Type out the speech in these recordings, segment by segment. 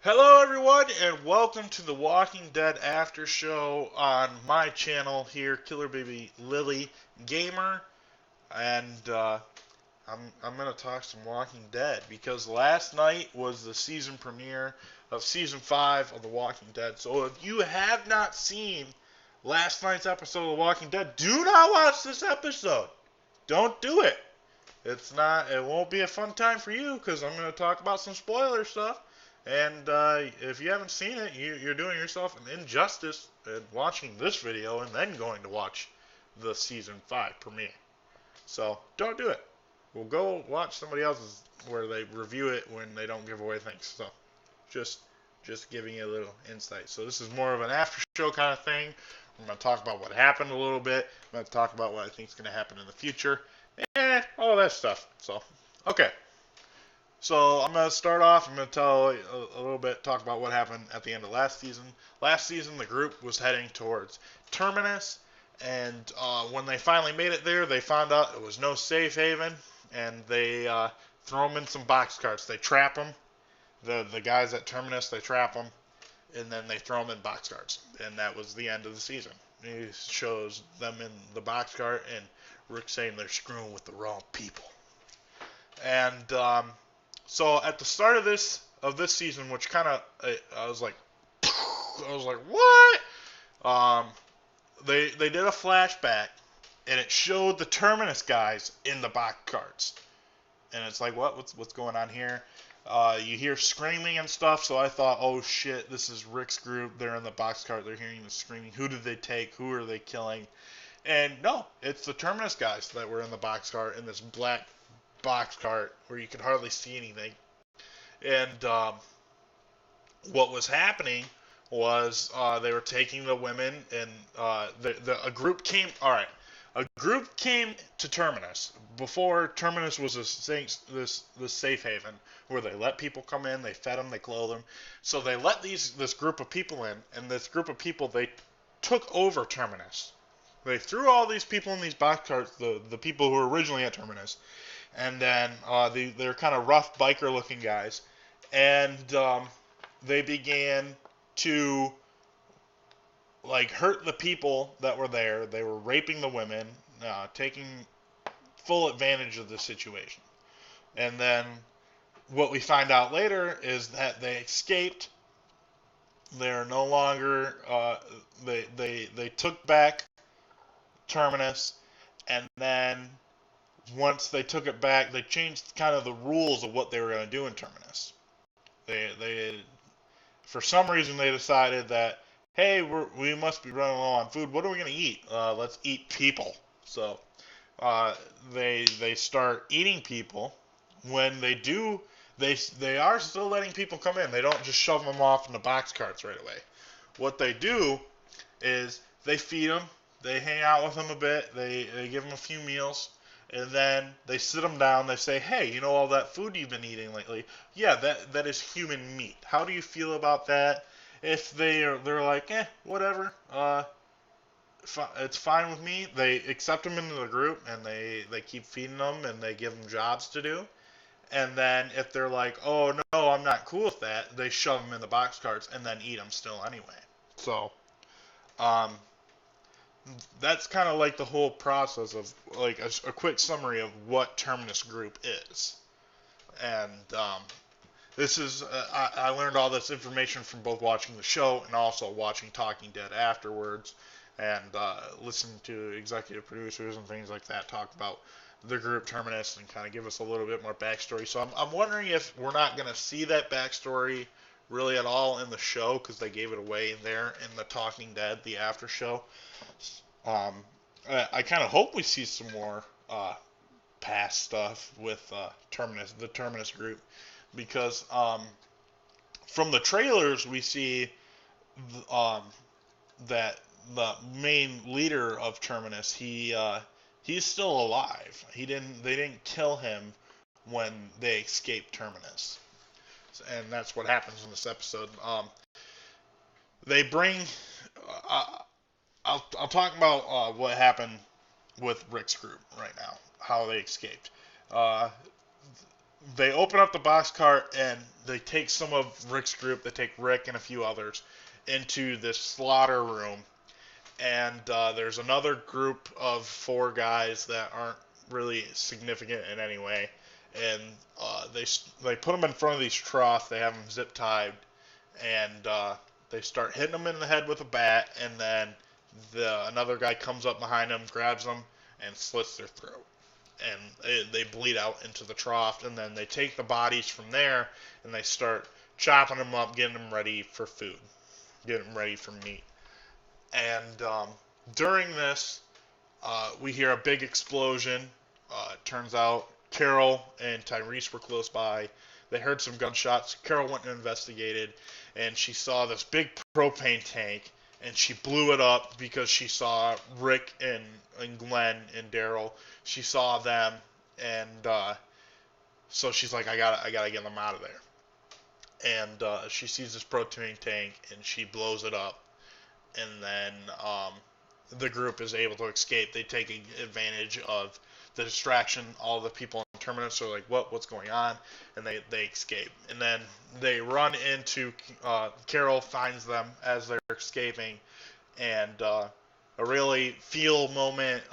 Hello, everyone, and welcome to the Walking Dead After Show on my channel here, Killer Baby Lily Gamer, and I'm gonna talk some Walking Dead because last night was the season premiere of season 5 of The Walking Dead. So if you have not seen last night's episode of The Walking Dead, do not watch this episode. Don't do it. It won't be a fun time for you because I'm going to talk about some spoiler stuff. And if you haven't seen it, you're doing yourself an injustice in watching this video and then going to watch the season 5 premiere. So don't do it. We'll go watch somebody else's where they review it when they don't give away things. So just just giving you a little insight. So this is more of an after show kind of thing. I'm going to talk about what happened a little bit. I'm going to talk about what I think is going to happen in the future. All that stuff. So, okay. So I'm going to start off. I'm going to tell a little bit, talk about what happened at the end of last season. Last season, the group was heading towards Terminus, and when they finally made it there, they found out it was no safe haven, and they throw them in some box carts. They trap them. The guys at Terminus, they trap them, and then they throw them in box carts, and that was the end of the season. He shows them in the box cart, and Rick saying they're screwing with the wrong people. And so at the start of this season, which kind of I was like, what? Um, they did a flashback, and it showed the Terminus guys in the box carts, and it's like, what's going on here? You hear screaming and stuff, so I thought, oh shit, this is Rick's group. They're in the box cart. They're hearing the screaming. Who did they take? Who are they killing? And no, it's the Terminus guys that were in the box cart, in this black box cart where you could hardly see anything. And what was happening was they were taking the women, and a group came. All right, a group came to Terminus before Terminus was this safe haven where they let people come in, they fed them, they clothed them. So they let this group of people in, and this group of people, they took over Terminus. They threw all these people in these box carts, the people who were originally at Terminus, and then they're kind of rough biker-looking guys, and they began to like hurt the people that were there. They were raping the women, taking full advantage of the situation. And then what we find out later is that they escaped. They're no longer. They took back Terminus, and then once they took it back, they changed kind of the rules of what they were going to do in Terminus. They for some reason they decided that, hey, we must be running low on food. What are we going to eat? Let's eat people. So they start eating people. When they do, they are still letting people come in. They don't just shove them off in the box carts right away. What they do is they feed them. They hang out with them a bit. They give them a few meals. And then they sit them down. They say, hey, you know all that food you've been eating lately? Yeah, that is human meat. How do you feel about that? If they're like, whatever. It's fine with me. They accept them into the group, and they keep feeding them, and they give them jobs to do. And then if they're like, oh no, I'm not cool with that, they shove them in the box carts and then eat them still anyway. So, um, that's kind of like the whole process of like a quick summary of what Terminus Group is. And this is I learned all this information from both watching the show and also watching Talking Dead afterwards, and listening to executive producers and things like that talk about the group Terminus and kind of give us a little bit more backstory. So I'm wondering if we're not going to see that backstory really at all in the show because they gave it away there in the Talking Dead, the after show. Um, I kind of hope we see some more past stuff with the Terminus group, because from the trailers we see um, that the main leader of Terminus, he's still alive. They didn't kill him when they escaped Terminus, and that's what happens in this episode. They bring. Uh, I'll talk about what happened with Rick's group right now, how they escaped. Uh, they open up the box cart and they take some of Rick's group. They take Rick and a few others into this slaughter room, and there's another group of 4 guys that aren't really significant in any way, and they put them in front of these troughs. They have them zip tied, and they start hitting them in the head with a bat, and then another guy comes up behind them, grabs them, and slits their throat. And they bleed out into the trough, and then they take the bodies from there, and they start chopping them up, getting them ready for food, getting them ready for meat. And during this, we hear a big explosion. It turns out Carol and Tyrese were close by. They heard some gunshots. Carol went and investigated, and she saw this big propane tank, and she blew it up because she saw Rick and Glenn and Daryl. She saw them, and so she's like, I gotta get them out of there. And she sees this propane tank, and she blows it up, and then the group is able to escape. They take advantage of the distraction. All the people in Terminus are like, what's going on? And they escape. And then they run into, Carol finds them as they're escaping, and a really feel moment.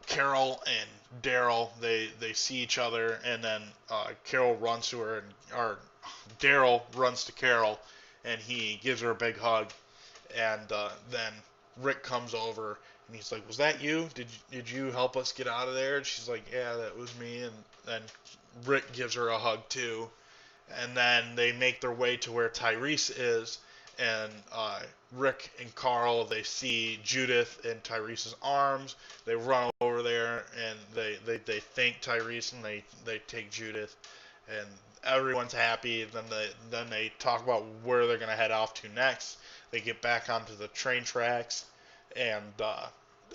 Carol and Daryl, they see each other, and then Carol runs to her, or Daryl runs to Carol, and he gives her a big hug. And then Rick comes over, and he's like, "Was that you? Did you help us get out of there?" And she's like, "Yeah, that was me." And then Rick gives her a hug too. And then they make their way to where Tyrese is, and Rick and Carl, they see Judith in Tyrese's arms. They run over there, and they thank Tyrese, and they take Judith, and everyone's happy. Then they talk about where they're gonna head off to next. They get back onto the train tracks, and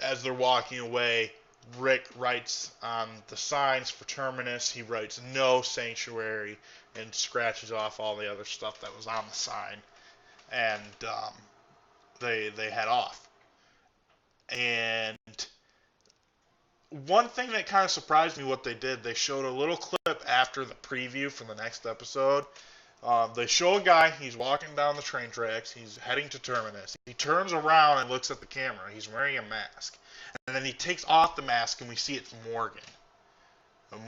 as they're walking away, Rick writes on the signs for Terminus. He writes "No Sanctuary" and scratches off all the other stuff that was on the sign, and they head off. And one thing that kind of surprised me what they did, they showed a little clip after the preview for the next episode. They show a guy, he's walking down the train tracks, he's heading to Terminus. He turns around and looks at the camera. He's wearing a mask. And then he takes off the mask, and we see it's Morgan.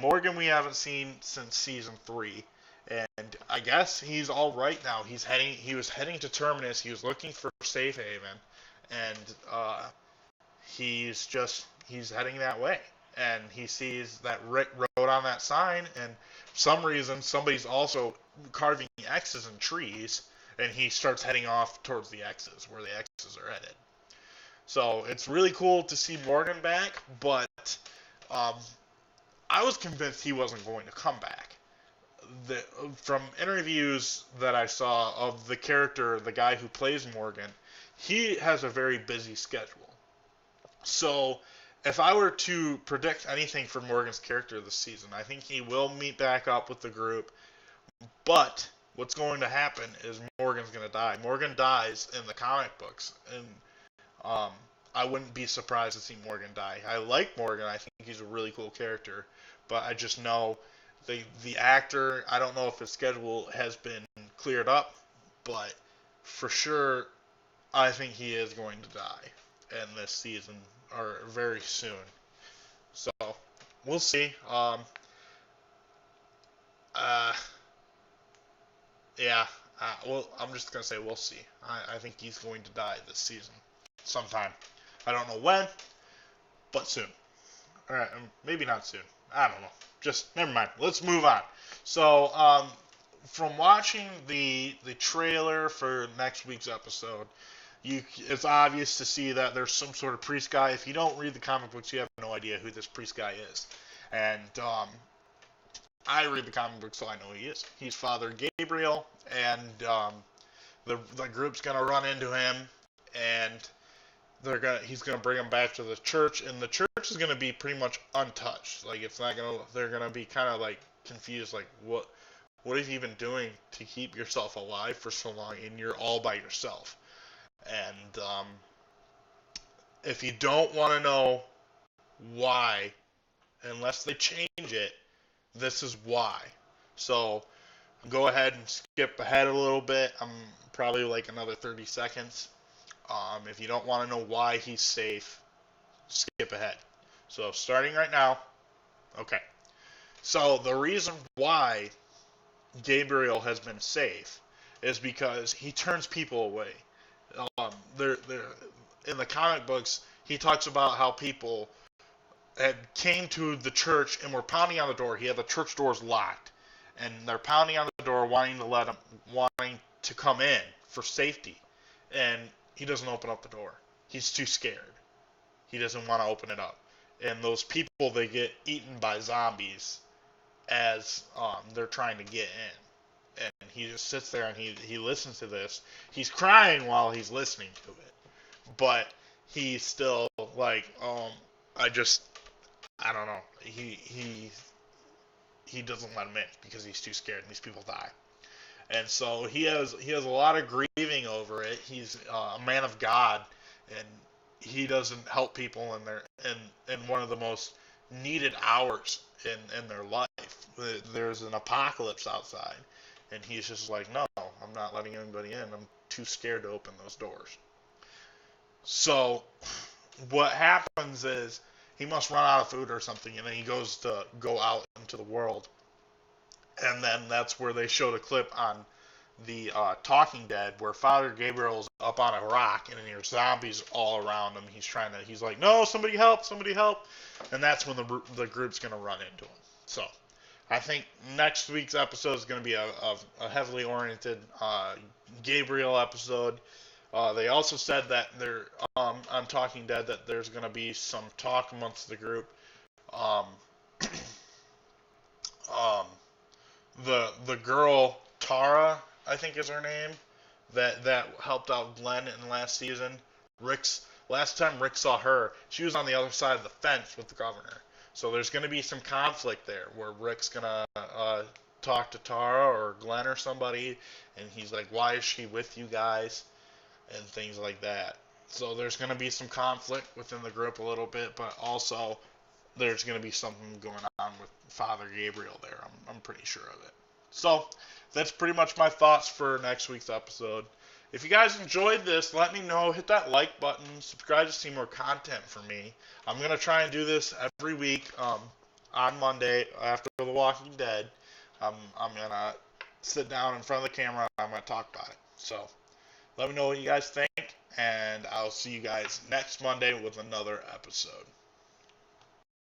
Morgan we haven't seen since season 3. And I guess he's all right now. He was heading to Terminus. He was looking for safe haven, and he's heading that way. And he sees that Rick wrote on that sign, and for some reason somebody's also carving X's in trees, and he starts heading off towards the X's, where the X's are headed. So it's really cool to see Morgan back, but I was convinced he wasn't going to come back. From interviews that I saw of the character, the guy who plays Morgan, he has a very busy schedule. So if I were to predict anything for Morgan's character this season, I think he will meet back up with the group. But what's going to happen is Morgan's going to die. Morgan dies in the comic books, and I wouldn't be surprised to see Morgan die. I like Morgan. I think he's a really cool character, but I just know the actor, I don't know if his schedule has been cleared up, but for sure, I think he is going to die in this season, or very soon. So, we'll see. Yeah, well, I'm just going to say we'll see. I think he's going to die this season, sometime. I don't know when, but soon. Alright, maybe not soon. I don't know. Just never mind. Let's move on. So, from watching the trailer for next week's episode, it's obvious to see that there's some sort of priest guy. If you don't read the comic books, you have no idea who this priest guy is. And I read the comic books, so I know who he is. He's Father Gabriel, and the group's gonna run into him, and he's gonna bring him back to the church, and the church is gonna be pretty much untouched. Like, they're gonna be kind of like confused, like what have you been doing to keep yourself alive for so long, and you're all by yourself. And if you don't want to know why, unless they change it, This is why. So go ahead and skip ahead a little bit. I'm probably like another 30 seconds. If you don't want to know why he's safe, skip ahead. So starting right now. Okay. So the reason why Gabriel has been safe is because he turns people away. They're in the comic books. He talks about how people had came to the church and were pounding on the door. He had the church doors locked, and they're pounding on the door, wanting to come in for safety, and he doesn't open up the door. He's too scared. He doesn't want to open it up, and those people they get eaten by zombies as they're trying to get in. And he just sits there and he listens to this. He's crying while he's listening to it, but he's still like, I just I don't know. He doesn't let him in because he's too scared and these people die. And so he has a lot of grieving over it. He's a man of God, and he doesn't help people in one of the most needed hours in their life. There's an apocalypse outside, and he's just like, no, I'm not letting anybody in. I'm too scared to open those doors. So what happens is he must run out of food or something, and then he goes to go out into the world, and then that's where they show the clip on the Talking Dead where Father Gabriel's up on a rock and there's zombies all around him. He's like, no, somebody help, and that's when the group's gonna run into him. So I think next week's episode is gonna be a heavily oriented Gabriel episode. They also said that they're on Talking Dead that there's going to be some talk amongst the group. Um, um, the girl Tara, I think is her name, that helped out Glenn in last season. Last time Rick saw her, she was on the other side of the fence with the governor. So there's going to be some conflict there where Rick's going to talk to Tara or Glenn or somebody, and he's like, "Why is she with you guys?" and things like that. So there's going to be some conflict within the group a little bit, but also there's going to be something going on with Father Gabriel there. I'm pretty sure of it. So that's pretty much my thoughts for next week's episode. If you guys enjoyed this, let me know. Hit that like button. Subscribe to see more content from me. I'm going to try and do this every week on Monday after The Walking Dead. I'm going to sit down in front of the camera and I'm going to talk about it. So let me know what you guys think, and I'll see you guys next Monday with another episode.